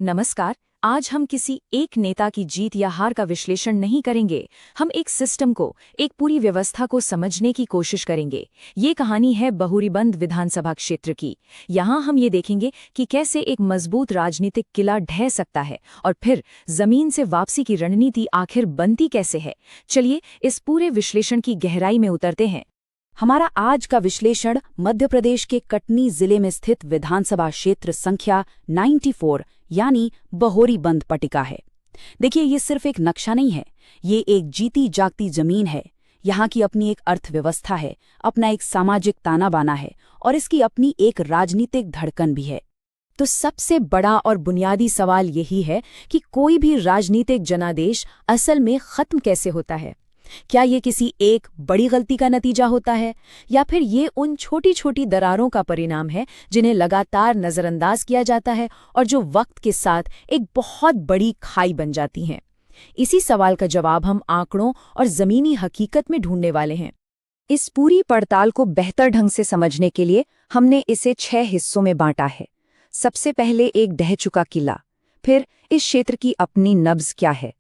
नमस्कार। आज हम किसी एक नेता की जीत या हार का विश्लेषण नहीं करेंगे। हम एक सिस्टम को, एक पूरी व्यवस्था को समझने की कोशिश करेंगे। ये कहानी है बहुरीबंद विधानसभा क्षेत्र की। यहाँ हम ये देखेंगे कि कैसे एक मजबूत राजनीतिक किला ढह सकता है और फिर जमीन से वापसी की रणनीति आखिर बनती कैसे है। चलिए इस पूरे विश्लेषण की गहराई में उतरते हैं। हमारा आज का विश्लेषण मध्य प्रदेश के कटनी जिले में स्थित विधानसभा क्षेत्र संख्या 94 यानी बहोरीबंद पट्टिका है। देखिए, ये सिर्फ एक नक्शा नहीं है, ये एक जीती जागती जमीन है। यहाँ की अपनी एक अर्थव्यवस्था है, अपना एक सामाजिक ताना बाना है और इसकी अपनी एक राजनीतिक धड़कन भी है। तो सबसे बड़ा और बुनियादी सवाल यही है कि कोई भी राजनीतिक जनादेश असल में खत्म कैसे होता है। क्या ये किसी एक बड़ी गलती का नतीजा होता है या फिर ये उन छोटी छोटी दरारों का परिणाम है जिन्हें लगातार नज़रअंदाज किया जाता है और जो वक्त के साथ एक बहुत बड़ी खाई बन जाती हैं। इसी सवाल का जवाब हम आंकड़ों और ज़मीनी हकीकत में ढूंढने वाले हैं। इस पूरी पड़ताल को बेहतर ढंग से समझने के लिए हमने इसे 6 हिस्सों में बांटा है। सबसे पहले एक ढह चुका किला, फिर इस क्षेत्र की अपनी नब्ज क्या है,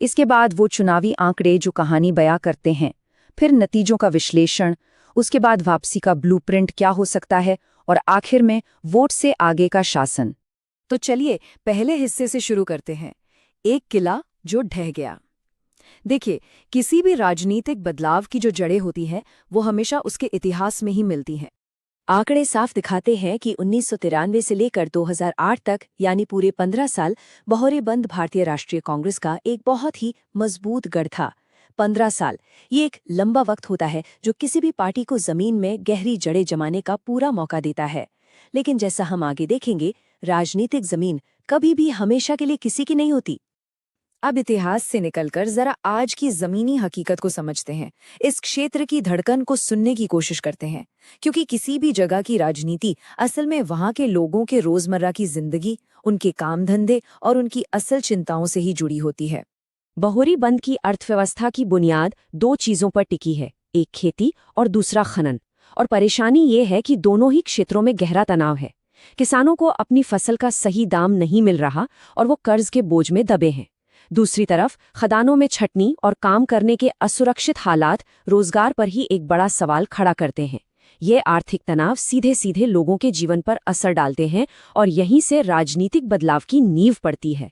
इसके बाद वो चुनावी आंकड़े जो कहानी बयां करते हैं, फिर नतीजों का विश्लेषण, उसके बाद वापसी का ब्लूप्रिंट क्या हो सकता है और आखिर में वोट से आगे का शासन। तो चलिए पहले हिस्से से शुरू करते हैं, एक किला जो ढह गया। देखिए, किसी भी राजनीतिक बदलाव की जो जड़ें होती हैं वो हमेशा उसके इतिहास में ही मिलती हैं। आंकड़े साफ दिखाते हैं कि 1993 से लेकर 2008 तक यानी पूरे 15 साल बहोरीबंद भारतीय राष्ट्रीय कांग्रेस का एक बहुत ही मजबूत गढ़ था। 15 साल ये एक लंबा वक्त होता है जो किसी भी पार्टी को जमीन में गहरी जड़ें जमाने का पूरा मौका देता है। लेकिन जैसा हम आगे देखेंगे, राजनीतिक जमीन कभी भी हमेशा के लिए किसी की नहीं होती। अब इतिहास से निकलकर जरा आज की जमीनी हकीकत को समझते हैं, इस क्षेत्र की धड़कन को सुनने की कोशिश करते हैं, क्योंकि किसी भी जगह की राजनीति असल में वहां के लोगों के रोजमर्रा की जिंदगी, उनके काम धंधे और उनकी असल चिंताओं से ही जुड़ी होती है। बहोरीबंद की अर्थव्यवस्था की बुनियाद 2 चीजों पर टिकी है, एक खेती और दूसरा खनन। और परेशानी ये है कि दोनों ही क्षेत्रों में गहरा तनाव है। किसानों को अपनी फसल का सही दाम नहीं मिल रहा और वो कर्ज के बोझ में दबे हैं। दूसरी तरफ खदानों में छटनी और काम करने के असुरक्षित हालात रोजगार पर ही एक बड़ा सवाल खड़ा करते हैं। ये आर्थिक तनाव सीधे सीधे लोगों के जीवन पर असर डालते हैं और यहीं से राजनीतिक बदलाव की नींव पड़ती है।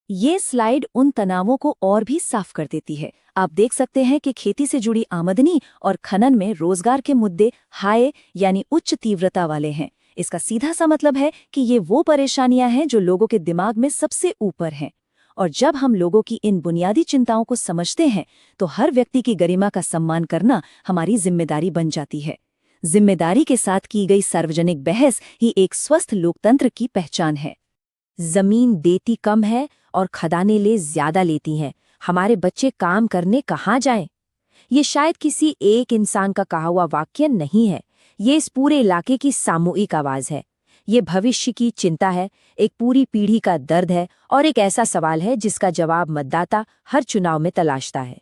ये स्लाइड उन तनावों को और भी साफ कर देती है। आप देख सकते हैं कि खेती से जुड़ी आमदनी और खनन में रोजगार के मुद्दे हाई यानी उच्च तीव्रता वाले हैं। इसका सीधा सा मतलब है कि ये वो परेशानियां हैं जो लोगों के दिमाग में सबसे ऊपर हैं। और जब हम लोगों की इन बुनियादी चिंताओं को समझते हैं तो हर व्यक्ति की गरिमा का सम्मान करना हमारी जिम्मेदारी बन जाती है। जिम्मेदारी के साथ की गई सार्वजनिक बहस ही एक स्वस्थ लोकतंत्र की पहचान है। जमीन देती कम है और खदानें ले ज्यादा लेती हैं, हमारे बच्चे काम करने कहाँ जाएं? ये शायद किसी एक इंसान का कहा हुआ वाक्य नहीं है, ये इस पूरे इलाके की सामूहिक आवाज है। ये भविष्य की चिंता है, एक पूरी पीढ़ी का दर्द है और एक ऐसा सवाल है जिसका जवाब मतदाता हर चुनाव में तलाशता है।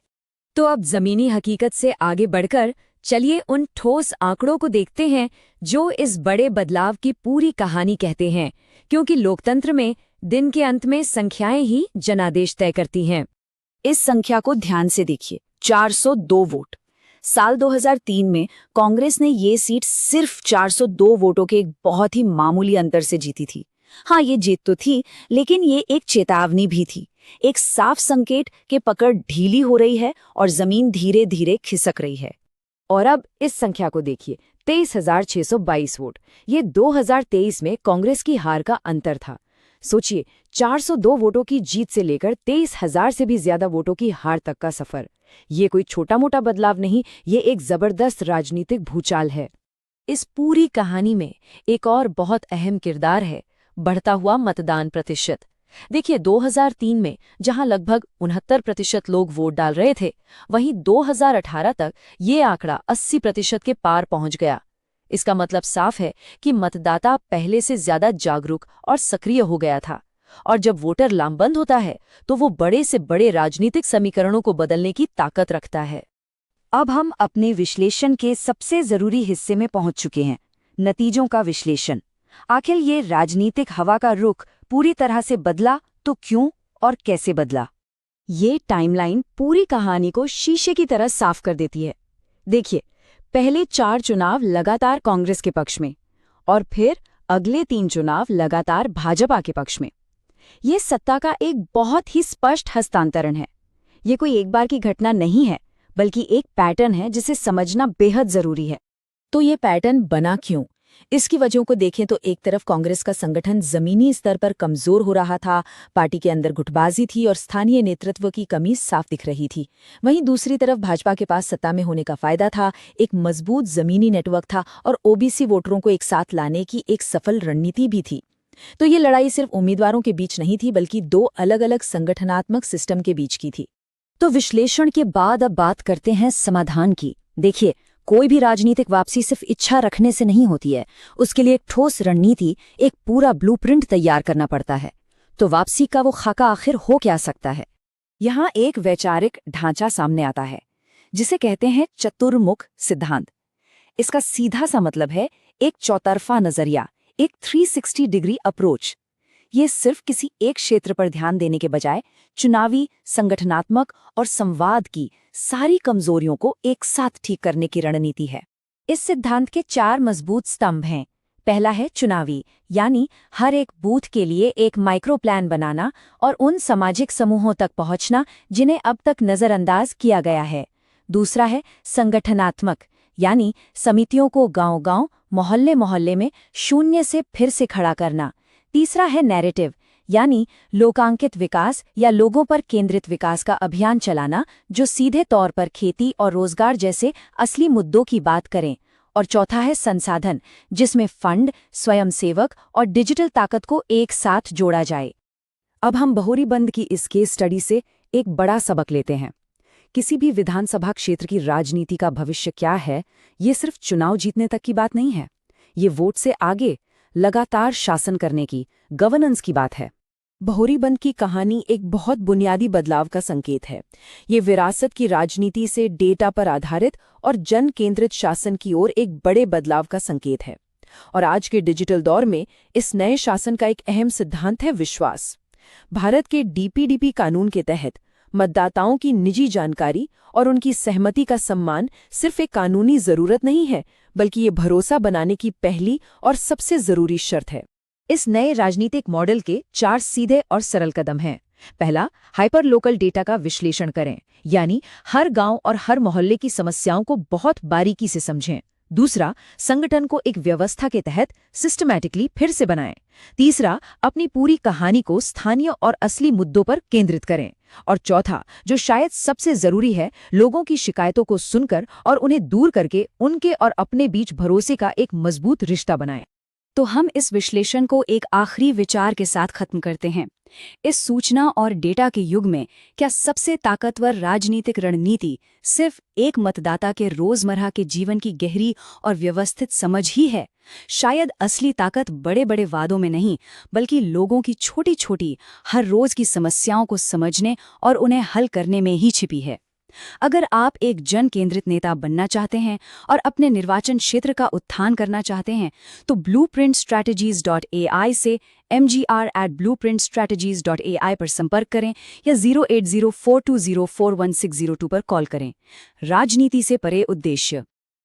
तो अब जमीनी हकीकत से आगे बढ़कर चलिए उन ठोस आंकड़ों को देखते हैं जो इस बड़े बदलाव की पूरी कहानी कहते हैं, क्योंकि लोकतंत्र में दिन के अंत में संख्याएं ही जनादेश तय करती हैं। इस संख्या को ध्यान से देखिए, 402 वोट। साल 2003 में कांग्रेस ने ये सीट सिर्फ 402 वोटों के एक बहुत ही मामूली अंतर से जीती थी। हाँ, ये जीत तो थी, लेकिन ये एक चेतावनी भी थी, एक साफ संकेत कि पकड़ ढीली हो रही है और जमीन धीरे धीरे खिसक रही है। और अब इस संख्या को देखिए, 23,622 वोट। ये 2023 में कांग्रेस की हार का अंतर था। सोचिए, 402 वोटों की जीत से लेकर 23,000 से भी ज्यादा वोटों की हार तक का सफर। ये कोई छोटा मोटा बदलाव नहीं, ये एक जबरदस्त राजनीतिक भूचाल है। इस पूरी कहानी में एक और बहुत अहम किरदार है, बढ़ता हुआ मतदान प्रतिशत। देखिए, 2003 में जहां लगभग 69% लोग वोट डाल रहे थे, वहीं 2018 तक ये आंकड़ा 80% के पार पहुंच गया। इसका मतलब साफ है कि मतदाता पहले से ज्यादा जागरूक और सक्रिय हो गया था। और जब वोटर लामबंद होता है तो वो बड़े से बड़े राजनीतिक समीकरणों को बदलने की ताकत रखता है। अब हम अपने विश्लेषण के सबसे जरूरी हिस्से में पहुंच चुके हैं, नतीजों का विश्लेषण। आखिर ये राजनीतिक हवा का रुख पूरी तरह से बदला तो क्यों और कैसे बदला? ये टाइमलाइन पूरी कहानी को शीशे की तरह साफ कर देती है। देखिए, पहले 4 चुनाव लगातार कांग्रेस के पक्ष में और फिर अगले 3 चुनाव लगातार भाजपा के पक्ष में। ये सत्ता का एक बहुत ही स्पष्ट हस्तांतरण है। ये कोई एक बार की घटना नहीं है, बल्कि एक पैटर्न है जिसे समझना बेहद जरूरी है। तो ये पैटर्न बना क्यों? इसकी वजहों को देखें तो एक तरफ कांग्रेस का संगठन जमीनी स्तर पर कमजोर हो रहा था, पार्टी के अंदर गुटबाजी थी और स्थानीय नेतृत्व की कमी साफ दिख रही थी। वहीं दूसरी तरफ भाजपा के पास सत्ता में होने का फायदा था, एक मजबूत जमीनी नेटवर्क था और ओबीसी वोटरों को एक साथ लाने की एक सफल रणनीति भी थी। तो ये लड़ाई सिर्फ उम्मीदवारों के बीच नहीं थी, बल्कि 2 अलग-अलग संगठनात्मक सिस्टम के बीच की थी। तो विश्लेषण के बाद अब बात करते हैं समाधान की। देखिए, कोई भी राजनीतिक वापसी सिर्फ इच्छा रखने से नहीं होती है। उसके लिए एक ठोस रणनीति, एक पूरा ब्लूप्रिंट तैयार करना पड़ता है। तो वापसी का वो खाका आखिर हो क्या सकता है? यहाँ एक वैचारिक ढांचा सामने आता है, जिसे कहते हैं चतुर्मुख सिद्धांत। इसका सीधा सा मतलब है एक चौतरफा नजरिया, एक 360 डिग्री अप्रोच। ये सिर्फ किसी एक क्षेत्र पर ध्यान देने के बजाय चुनावी, संगठनात्मक और संवाद की सारी कमजोरियों को एक साथ ठीक करने की रणनीति है। इस सिद्धांत के 4 मजबूत स्तंभ हैं। पहला है चुनावी, यानी हर एक बूथ के लिए एक माइक्रो प्लान बनाना और उन सामाजिक समूहों तक पहुंचना जिन्हें अब तक नजरअंदाज किया गया है। दूसरा है संगठनात्मक, यानी समितियों को गांव-गांव, मोहल्ले-मोहल्ले में शून्य से फिर से खड़ा करना। तीसरा है नैरेटिव, यानी लोकांकित विकास या लोगों पर केंद्रित विकास का अभियान चलाना, जो सीधे तौर पर खेती और रोजगार जैसे असली मुद्दों की बात करें। और चौथा है संसाधन, जिसमें फंड, स्वयंसेवक और डिजिटल ताकत को एक साथ जोड़ा जाए। अब हम बहुरीबंद की इस केस स्टडी से एक बड़ा सबक लेते हैं। किसी भी विधानसभा क्षेत्र की राजनीति का भविष्य क्या है, ये सिर्फ चुनाव जीतने तक की बात नहीं है। ये वोट से आगे लगातार शासन करने की, गवर्नेंस की बात है। बहुरीबंद की कहानी एक बहुत बुनियादी बदलाव का संकेत है। ये विरासत की राजनीति से डेटा पर आधारित और जन केंद्रित शासन की ओर एक बड़े बदलाव का संकेत है। और आज के डिजिटल दौर में इस नए शासन का एक अहम सिद्धांत है विश्वास। भारत के डीपीडीपी कानून के तहत मतदाताओं की निजी जानकारी और उनकी सहमति का सम्मान सिर्फ एक कानूनी जरूरत नहीं है, बल्कि ये भरोसा बनाने की पहली और सबसे जरूरी शर्त है। इस नए राजनीतिक मॉडल के 4 सीधे और सरल कदम हैं। पहला, हाइपर लोकल डेटा का विश्लेषण करें, यानी हर गांव और हर मोहल्ले की समस्याओं को बहुत बारीकी से समझें। दूसरा, संगठन को एक व्यवस्था के तहत सिस्टमैटिकली फिर से बनाएं। तीसरा, अपनी पूरी कहानी को स्थानीय और असली मुद्दों पर केंद्रित करें। और चौथा, जो शायद सबसे जरूरी है, लोगों की शिकायतों को सुनकर और उन्हें दूर करके उनके और अपने बीच भरोसे का एक मजबूत रिश्ता बनाएं। तो हम इस विश्लेषण को एक आखिरी विचार के साथ खत्म करते हैं। इस सूचना और डेटा के युग में क्या सबसे ताकतवर राजनीतिक रणनीति सिर्फ एक मतदाता के रोजमर्रा के जीवन की गहरी और व्यवस्थित समझ ही है? शायद असली ताकत बड़े बड़े वादों में नहीं, बल्कि लोगों की छोटी छोटी हर रोज की समस्याओं को समझने और उन्हें हल करने में ही छिपी है। अगर आप एक जन केंद्रित नेता बनना चाहते हैं और अपने निर्वाचन क्षेत्र का उत्थान करना चाहते हैं, तो blueprintstrategies.ai से mgr@blueprintstrategies.ai पर संपर्क करें या 08042041602 पर कॉल करें। राजनीति से परे उद्देश्य।